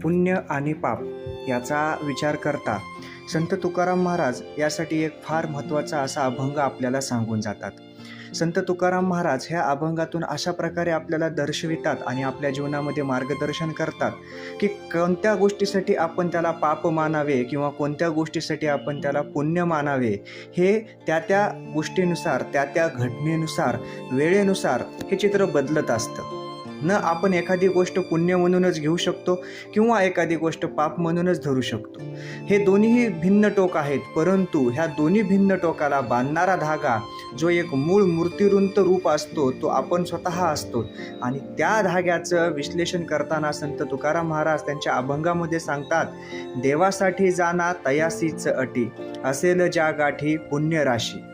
पुण्य आणि पाप याचा विचार करता संत तुकाराम महाराज यासाठी एक फार महत्त्वाचा असा अभंग आपल्याला सांगून जातात. संत तुकाराम महाराज ह्या अभंगातून अशा प्रकारे आपल्याला दर्शवितात आणि आपल्या जीवनामध्ये मार्गदर्शन करतात की कोणत्या गोष्टीसाठी आपण त्याला पाप मानावे किंवा कोणत्या गोष्टीसाठी आपण त्याला पुण्य मानावे, हे त्या त्या गोष्टीनुसार, त्या त्या घटनेनुसार, वेळेनुसार हे चित्र बदलत असतं. न आपण एखादी गोष्ट पुण्य म्हणूनच घेऊ शकतो किंवा एखादी गोष्ट पाप म्हणूनच धरू शकतो. हे दोन्हीही भिन्न टोक आहेत, परंतु ह्या दोन्ही भिन्न टोकाला बांधणारा धागा जो एक मूळ मूर्तिरुंत रूप असतो तो आपण स्वतः असतो. आणि त्या धाग्याचं विश्लेषण करताना संत तुकाराम महाराज त्यांच्या अभंगामध्ये सांगतात, देवासाठी जाना तयासीच अटी, असेल ज्या गाठी पुण्य राशी.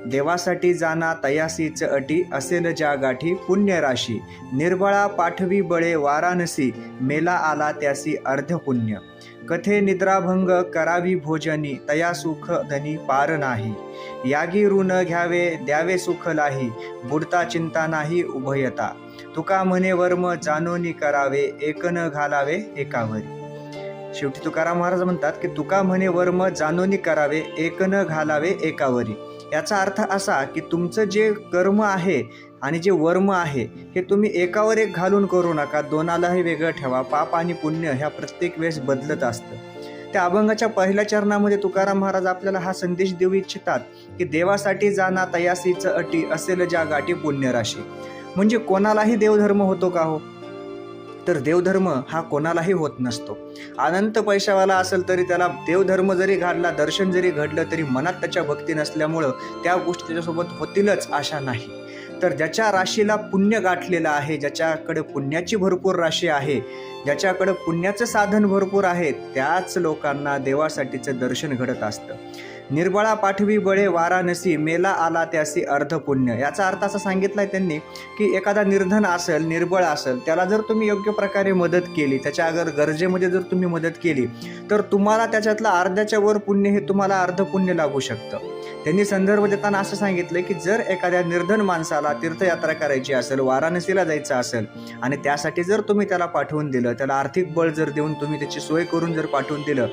देवासाठी जाना तयासीच अटी, असेल ज्या गाठी पुण्य राशी. निर्बळा पाठवी बळे वाराणसी, मेला आला त्यासी अर्ध पुण्य. कथे निद्राभंग करावी भोजनी, तया सुख धनी पार नाही. यागी ऋण घ्यावे द्यावे सुख लाही, बुडता चिंता नाही उभयता. तुका म्हणे वर्म जानोनी करावे, एक न घालावे एकावरी. शेवटी तुकाराम महाराज म्हणतात की तुका म्हणे वर्म जानोनी करावे, एक न घालावे एकावरी. याचा अर्थ असा की तुमचं जे कर्म आहे आणि जे वर्म आहे हे तुम्ही एकावर एक घालून करू नका, दोनालाही वेगळं ठेवा. पाप आणि पुण्य ह्या प्रत्येक वेळेस बदलत असतं. त्या अभंगाच्या पहिल्या चरणामध्ये तुकाराम महाराज आपल्याला हा संदेश देऊ इच्छितात की देवासाठी जाना तयासीच अटी, असेल ज्या गाठी पुण्यराशी. म्हणजे कोणालाही देवधर्म होतो का हो? तर देवधर्म हा कोणालाही होत नसतो. अनंत पैशावाला असेल तरी त्याला देवधर्म जरी घडला, दर्शन जरी घडलं तरी मनात त्याच्या भक्ती नसल्यामुळं त्या गोष्टी त्याच्यासोबत होतीलच अशा नाही. तर ज्याच्या राशीला पुण्य गाठलेलं आहे, ज्याच्याकडे पुण्याची भरपूर राशी आहे, ज्याच्याकडे पुण्याचं साधन भरपूर आहे, त्याच लोकांना देवासाठीचं दर्शन घडत असतं. निर्बळा पाठवी बळे वाराणसी, मेला आला त्यासी अर्ध पुण्य. याचा अर्थ असा सांगितलाय त्यांनी की एखादा निर्धन असेल, निर्बळ असेल, त्याला जर तुम्ही योग्य प्रकारे मदत केली, त्याच्या अगर गरजेमध्ये जर तुम्ही मदत केली तर तुम्हाला त्याच्यातलं अर्ध्याच्या वर पुण्य हे तुम्हाला अर्ध पुण्य लागू शकतं. त्यांनी संदर्भ देताना असं सांगितलं की जर एखाद्या निर्धन माणसाला तीर्थयात्रा करायची असेल, वाराणसीला जायचं असेल आणि त्यासाठी जर तुम्ही त्याला पाठवून दिलं, त्याला आर्थिक बळ जर देऊन तुम्ही त्याची सोय करून जर पाठवून दिलं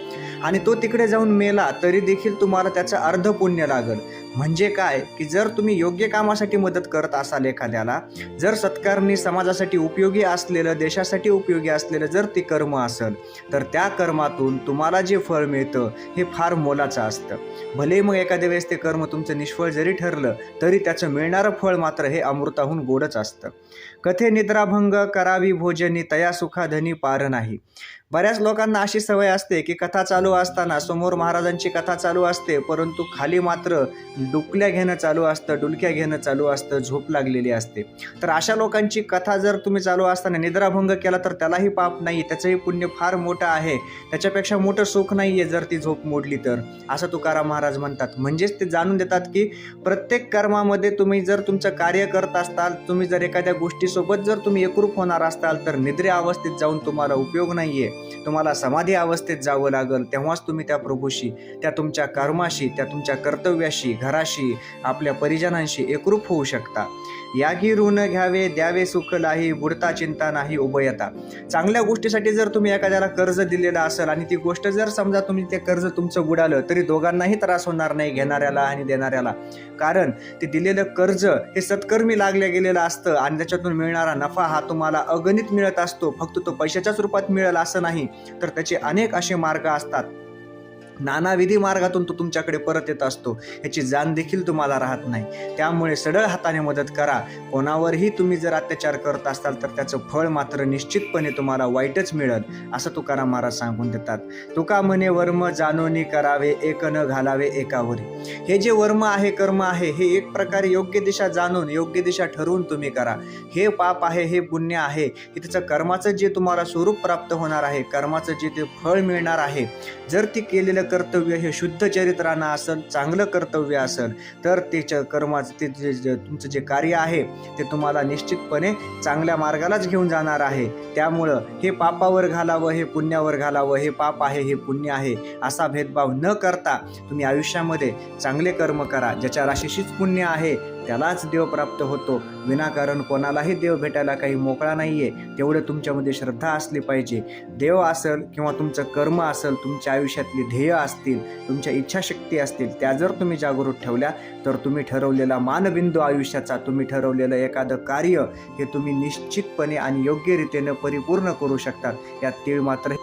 आणि तो तिकडे जाऊन मेला तरी देखील तुम्हाला त्याचं अर्ध पुण्य लागल. म्हणजे काय की जर तुम्ही योग्य कामासाठी मदत करत असाल एखाद्याला, जर सत्कारणी समाजासाठी उपयोगी असलेलं, देशासाठी उपयोगी असलेलं जर ते कर्म असेल तर त्या कर्मातून तुम्हाला जे फळ मिळतं हे फार मोलाचं असतं. भले मग एखाद्या वेळेस ते कर्म तुमचं निष्फळ जरी ठरलं तरी त्याचं मिळणारं फळ मात्र हे अमृताहून गोडच असतं. कथे निद्राभंग करावी भोजनी, तया सुखाधनी पार नाही. बऱ्याच लोकांना अशी सवय असते की कथा चालू असताना समोर महाराजांची कथा चालू असते, परंतु खाली मात्र डुलक्या घेणं चालू असतं, झोप लागलेली असते. तर अशा लोकांची कथा जर तुम्ही चालू असताना निद्राभंग केला तर त्यालाही पाप नाही, त्याचंही पुण्य फार मोठं आहे, त्याच्यापेक्षा मोठं सुख नाही आहे जर ती झोप मोडली तर, असं तुकाराम महाराज म्हणतात. म्हणजेच ते जाणून देतात की प्रत्येक कर्मामध्ये तुम्ही जर तुमचं कार्य करत असताल, तुम्ही जर एखाद्या गोष्टीसोबत जर तुम्ही एकरूप होणार असताल तर निद्रे अवस्थेत जाऊन तुम्हाला उपयोग नाही आहे. तुम्हाला समाधी अवस्थेत जावं लागल, तेव्हाच तुम्ही त्या प्रभूशी, त्या तुमच्या कर्माशी, त्या तुमच्या कर्तव्याशी, घराशी, आपल्या परिजनांशी एकरूप होऊ शकता. यागी ऋण घ्यावे द्यावे सुख लाही, बुडता चिंता नाही उभयता. चांगल्या गोष्टीसाठी जर तुम्ही एखाद्याला कर्ज दिलेलं असेल आणि ती गोष्ट जर समजा तुम्ही ते कर्ज तुमचं बुडालं तरी दोघांनाही त्रास होणार नाही, घेणाऱ्याला आणि देणाऱ्याला. कारण ते दिलेलं कर्ज हे सत्कर्मी लागल्या गेलेलं असतं आणि त्याच्यातून मिळणारा नफा हा तुम्हाला अगणित मिळत असतो. फक्त तो पैशाच्याच रूपात मिळेल असं नाही, तर त्याचे अनेक असे मार्ग असतात. नानाविधी मार्गातून तो तुमच्याकडे परत येत असतो, ह्याची जाण देखील तुम्हाला राहत नाही. त्यामुळे सडळ हाताने मदत करा. कोणावरही तुम्ही जर अत्याचार करत असाल तर त्याचं फळ मात्र निश्चितपणे तुम्हाला वाईटच मिळेल, असं तुकाराम महाराज सांगून देतात. तुका म्हणे वर्म जानोनी करावे, एक न घालावे एकावरी. हे जे वर्म आहे, कर्म आहे, हे एक प्रकारे योग्य दिशा जाणून, योग्य दिशा ठरवून तुम्ही करा. हे पाप आहे, हे पुण्य आहे, हे त्याचं कर्माचं जे तुम्हाला स्वरूप प्राप्त होणार आहे, कर्माचं जे ते फळ मिळणार आहे, जर ती केलेलं कर्तव्य हे शुद्ध चरित्रानं असेल, चांगलं कर्तव्य असेल तर ते कर्माचं ते तुमचं जे कार्य आहे ते तुम्हाला निश्चितपणे चांगल्या मार्गालाच घेऊन जाणार आहे. त्यामुळं हे पापावर घालावं, हे पुण्यावर घालावं, हे पाप आहे, हे पुण्य आहे असा भेदभाव न करता तुम्ही आयुष्यामध्ये चांगले कर्म करा. ज्याच्या राशीशीच पुण्य आहे त्यालाच देव प्राप्त होतो. विनाकारण कोणालाही देव भेटायला काही मोकळा नाही आहे. तेवढं तुमच्यामध्ये श्रद्धा असली पाहिजे. देव असेल किंवा तुमचं कर्म असेल, तुमच्या आयुष्यातली ध्येय असतील, तुमच्या इच्छाशक्ती असतील, त्या जर तुम्ही जागृत ठेवल्या तर तुम्ही ठरवलेला मानबिंदू आयुष्याचा, तुम्ही ठरवलेलं एखादं कार्य हे तुम्ही निश्चितपणे आणि योग्य रीतीनं परिपूर्ण करू शकतात. यात तीळ मात्र